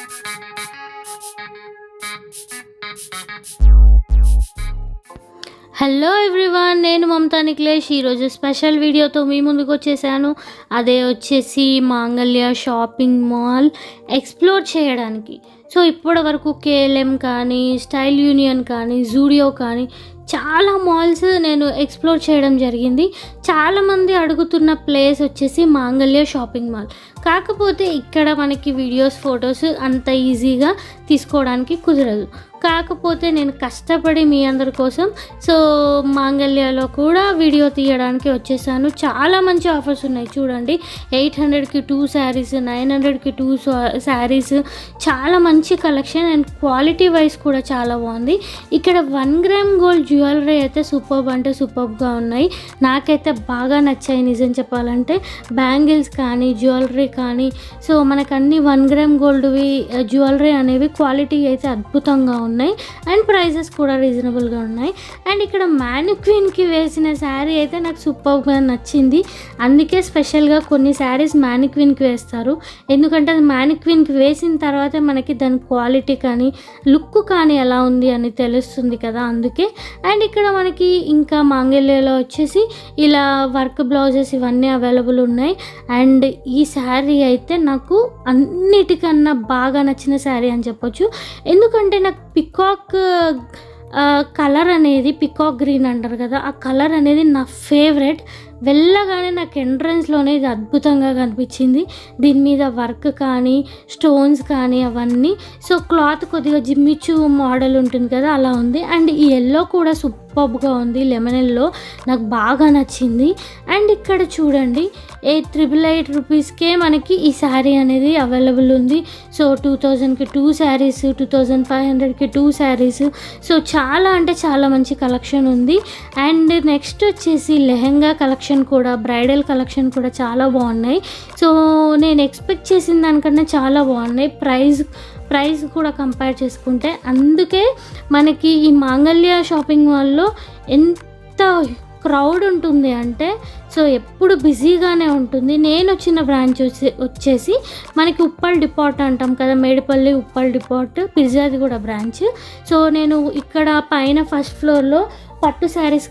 Hello everyone, నేను మమతా నిఖిలేష్. ఈరోజు special వీడియోతో మీ ముందుకు వచ్చేసాను. అదే వచ్చేసి మాంగళ్య షాపింగ్ మాల్ ఎక్స్ప్లోర్ చేయడానికి. సో ఇప్పటి వరకు కేఎల్ఎం కానీ, స్టైల్ యూనియన్ కానీ, జూడియో కానీ చాలా మాల్స్ నేను ఎక్స్ప్లోర్ చేయడం జరిగింది. చాలామంది అడుగుతున్న ప్లేస్ వచ్చేసి మాంగళ్య షాపింగ్ మాల్. కాకపోతే ఇక్కడ మనకి వీడియోస్, ఫొటోస్ అంత ఈజీగా తీసుకోవడానికి కుదరదు. కాకపోతే నేను కష్టపడి మీ అందరి కోసం సో మాంగళ్యలో కూడా వీడియో తీయడానికి వచ్చేసాను. చాలా మంచి ఆఫర్స్ ఉన్నాయి చూడండి. 800కి 2 శారీస్, 900కి 2 శారీస్, చాలా మంచి కలెక్షన్ అండ్ క్వాలిటీ వైజ్ కూడా చాలా బాగుంది. ఇక్కడ 1 గ్రామ్ గోల్డ్ జ్యువెలరీ అయితే సూపర్బ్ అంటే సూపర్బ్గా ఉన్నాయి. నాకైతే బాగా నచ్చాయి నిజం చెప్పాలంటే. బ్యాంగిల్స్ కానీ, జ్యువెలరీ కానీ, సో మనకు అన్ని 1 గ్రామ్ గోల్డ్వి జ్యువెలరీ అనేవి క్వాలిటీ అయితే అద్భుతంగా ఉన్నాయి అండ్ ప్రైజెస్ కూడా రీజనబుల్గా ఉన్నాయి. అండ్ ఇక్కడ మ్యానిక్విన్కి వేసిన శారీ అయితే నాకు సూపర్గా నచ్చింది. అందుకే స్పెషల్గా కొన్ని శారీస్ మ్యానిక్విన్కి వేస్తారు. ఎందుకంటే అది మ్యానిక్విన్కి వేసిన తర్వాత మనకి దాని క్వాలిటీ కానీ, లుక్ కానీ ఎలా ఉంది అని తెలుస్తుంది కదా, అందుకే. అండ్ ఇక్కడ మనకి ఇంకా మాంగళ్యలో వచ్చేసి ఇలా వర్క్ బ్లౌజెస్ ఇవన్నీ అవైలబుల్ ఉన్నాయి. అండ్ ఈ శారీ అయితే నాకు అన్నిటికన్నా బాగా నచ్చిన శారీ అని చెప్పొచ్చు. ఎందుకంటే నాకు పికాక్ కలర్ అనేది, పికాక్ గ్రీన్ అంటారు కదా, ఆ కలర్ అనేది నా ఫేవరెట్. వెళ్ళగానే నాకు ఎంట్రన్స్లోనే ఇది అద్భుతంగా కనిపించింది. దీని మీద వర్క్ కానీ, స్టోన్స్ కానీ అవన్నీ. సో క్లాత్ కొద్దిగా జిమ్మిచ్చు మోడల్ ఉంటుంది కదా, అలా ఉంది. అండ్ ఈ ఎల్లో కూడా సూపర్గా ఉంది, లెమన్ ఎల్లో నాకు బాగా నచ్చింది. అండ్ ఇక్కడ చూడండి, 888 రూపీస్కే మనకి ఈ శారీ అనేది అవైలబుల్ ఉంది. సో 2000కి 2 శారీస్, 2500కి 2 శారీస్. సో చాలా అంటే చాలా మంచి కలెక్షన్ ఉంది. అండ్ నెక్స్ట్ వచ్చేసి లెహెంగా కలెక్షన్ కూడా, బ్రైడల్ కలెక్షన్ కూడా చాలా బాగున్నాయి. సో నేను ఎక్స్పెక్ట్ చేసిన దానికన్నా చాలా బాగున్నాయి ప్రైస్ కూడా కంపేర్ చేసుకుంటే. అందుకే మనకి ఈ మాంగళ్య షాపింగ్ మాల్లో ఎంత క్రౌడ్ ఉంటుంది అంటే, సో ఎప్పుడు బిజీగానే ఉంటుంది. నేను వచ్చిన బ్రాంచ్ వచ్చేసి మనకి ఉప్పల్ డిపార్ట్ అంటాం కదా, Medipally Uppal depart, Peerzadiguda branch. So నేను ఇక్కడ పైన ఫస్ట్ ఫ్లోర్లో పట్టు శారీస్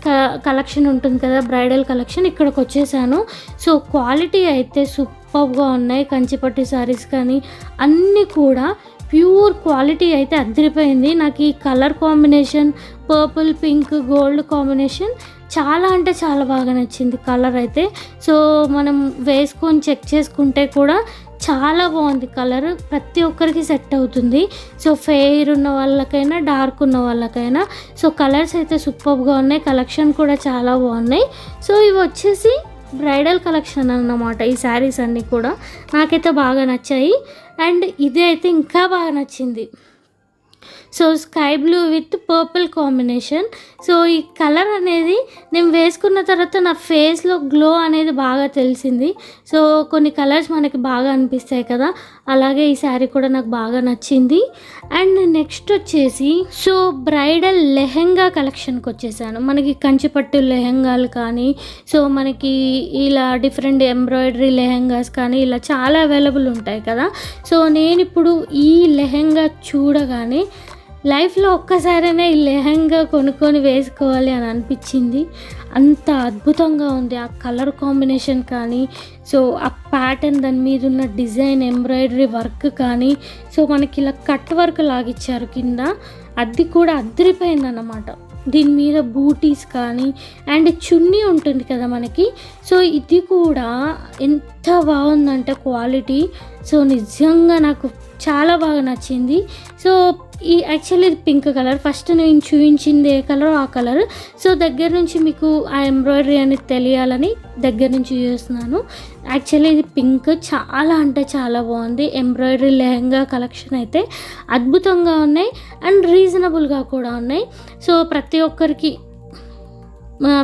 కలెక్షన్ ఉంటుంది కదా, బ్రైడల్ కలెక్షన్, ఇక్కడికి వచ్చేసాను. సో క్వాలిటీ అయితే సూపర్గా ఉన్నాయి. కంచిపట్టు శారీస్ కానీ అన్నీ కూడా ప్యూర్ క్వాలిటీ అయితే అదిరిపోయింది. నాకు ఈ colour combination, purple, pink, gold combination చాలా అంటే చాలా బాగా నచ్చింది కలర్ అయితే. సో మనం వేసుకొని చెక్ చేసుకుంటే కూడా చాలా బాగుంది కలర్, ప్రతి ఒక్కరికి సెట్ అవుతుంది. సో ఫెయిర్ ఉన్న వాళ్ళకైనా, డార్క్ ఉన్న వాళ్ళకైనా. సో కలర్స్ అయితే సూపర్గా ఉన్నాయి, కలెక్షన్ కూడా చాలా బాగున్నాయి. సో ఇవి వచ్చేసి బ్రైడల్ కలెక్షన్ అన్నమాట. ఈ శారీస్ అన్నీ కూడా నాకైతే బాగా నచ్చాయి. అండ్ ఇది అయితే ఇంకా బాగా నచ్చింది. So sky blue with purple combination. So ఈ కలర్ అనేది నేను వేసుకున్న తర్వాత నా ఫేస్లో గ్లో అనేది బాగా తెలిసింది. సో కొన్ని కలర్స్ మనకి బాగా అనిపిస్తాయి కదా, అలాగే ఈ శారీ కూడా నాకు బాగా నచ్చింది. అండ్ నెక్స్ట్ వచ్చేసి సో బ్రైడల్ లెహెంగా కలెక్షన్కి వచ్చేసాను. మనకి కంచిపట్టు లెహెంగాలు కానీ, సో మనకి ఇలా డిఫరెంట్ ఎంబ్రాయిడరీ లెహెంగాస్ కానీ ఇలా చాలా అవైలబుల్ ఉంటాయి కదా. సో నేను ఇప్పుడు ఈ లెహెంగా చూడగానే లైఫ్లో ఒక్కసారైనా ఈ లెహంగా కొనుక్కొని వేసుకోవాలి అని అనిపించింది. అంత అద్భుతంగా ఉంది ఆ కలర్ కాంబినేషన్ కానీ, సో ఆ ప్యాటర్న్, దాని మీద ఉన్న డిజైన్, ఎంబ్రాయిడరీ వర్క్ కానీ, సో మనకి ఇలా కట్ వర్క్ లాగిచ్చారు కింద, అది కూడా అదిరిపోయింది అన్నమాట. దీని మీద బూటీస్ కానీ అండ్ చున్నీ ఉంటుంది కదా మనకి, సో ఇది కూడా ఎంత బాగుందంటే క్వాలిటీ. సో నిజంగా నాకు చాలా బాగా నచ్చింది. సో ఈ యాక్చువల్లీ ఇది పింక్ కలర్, ఫస్ట్ నేను చూపించింది ఏ కలర్ ఆ కలర్. సో దగ్గర నుంచి మీకు ఆ ఎంబ్రాయిడరీ అనేది తెలియాలని దగ్గర నుంచి చూస్తున్నాను. యాక్చువల్లీ ఇది పింక్, చాలా అంటే చాలా బాగుంది. ఎంబ్రాయిడరీ లెహంగా కలెక్షన్ అయితే అద్భుతంగా ఉన్నాయి అండ్ రీజనబుల్గా కూడా ఉన్నాయి. సో ప్రతి ఒక్కరికి,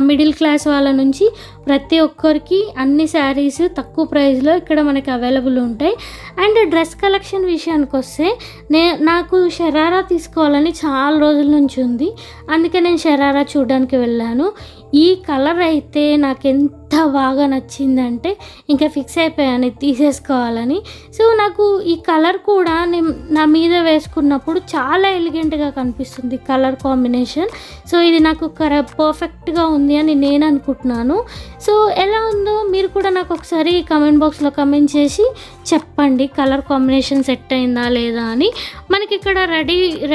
మిడిల్ క్లాస్ వాళ్ళ నుంచి ప్రతి ఒక్కరికి అన్ని శారీస్ తక్కువ ప్రైస్లో ఇక్కడ మనకి అవైలబుల్ ఉంటాయి. అండ్ డ్రెస్ కలెక్షన్ విషయానికి వస్తే నాకు షరారా తీసుకోవాలని చాలా రోజుల నుంచి ఉంది. అందుకే నేను షరారా చూడడానికి వెళ్ళాను. ఈ కలర్ అయితే నాకు ఎంత బాగా నచ్చిందంటే ఇంకా ఫిక్స్ అయిపోయాను ఇది తీసేసుకోవాలని. సో నాకు ఈ కలర్ కూడా నేను నా మీద వేసుకున్నప్పుడు చాలా ఎలిగెంట్గా కనిపిస్తుంది కలర్ కాంబినేషన్. సో ఇది నాకు పర్ఫెక్ట్గా ఉంది అని నేను అనుకుంటున్నాను. సో ఎలా ఉందో మీరు కూడా నాకు ఒకసారి కామెంట్ బాక్స్లో కామెంట్ చేసి చెప్పండి కలర్ కాంబినేషన్ సెట్ అయిందా లేదా అని. మనకి ఇక్కడ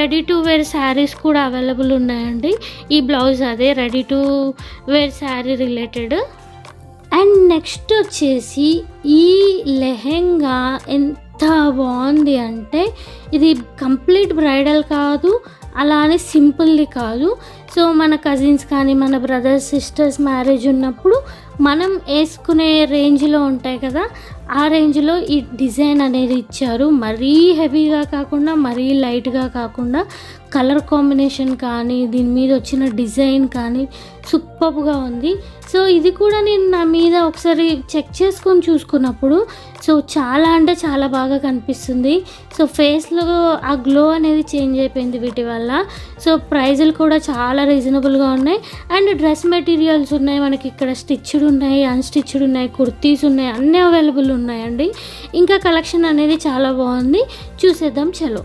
రెడీ టు వేర్ శారీస్ కూడా అవైలబుల్ ఉన్నాయండి. ఈ బ్లౌజ్ అదే ready to wear sari related. And next వచ్చేసి ఈ లెహెంగా ఎంత బాగుంది అంటే ఇది కంప్లీట్ బ్రైడల్ కాదు, అలా అని సింపుల్ది కాదు. సో మన కజిన్స్ కానీ మన బ్రదర్స్ సిస్టర్స్ మ్యారేజ్ ఉన్నప్పుడు మనం వేసుకునే రేంజ్లో ఉంటాయి కదా, ఆ రేంజ్లో ఈ డిజైన్ అనేది ఇచ్చారు. మరీ హెవీగా కాకుండా మరీ లైట్గా కాకుండా కలర్ కాంబినేషన్ కానీ దీని మీద వచ్చిన డిజైన్ కానీ సూపర్గా ఉంది. సో ఇది కూడా నేను నా మీద ఒకసారి చెక్ చేసుకొని చూసుకున్నప్పుడు సో చాలా అంటే చాలా బాగా కనిపిస్తుంది. సో ఫేస్లో ఆ గ్లో అనేది చేంజ్ అయిపోయింది వీటి వల్ల. సో ప్రైజులు కూడా చాలా రీజనబుల్గా ఉన్నాయి. అండ్ డ్రెస్ మెటీరియల్స్ ఉన్నాయి, మనకి ఇక్కడ స్టిచ్డ్ ఉన్నాయి, అన్స్టిచ్డ్ ఉన్నాయి, కుర్తీస్ ఉన్నాయి, అన్నీ అవైలబుల్ ఉన్నాయండి. ఇంకా కలెక్షన్ అనేది చాలా బాగుంది, చూసేద్దాం చలో.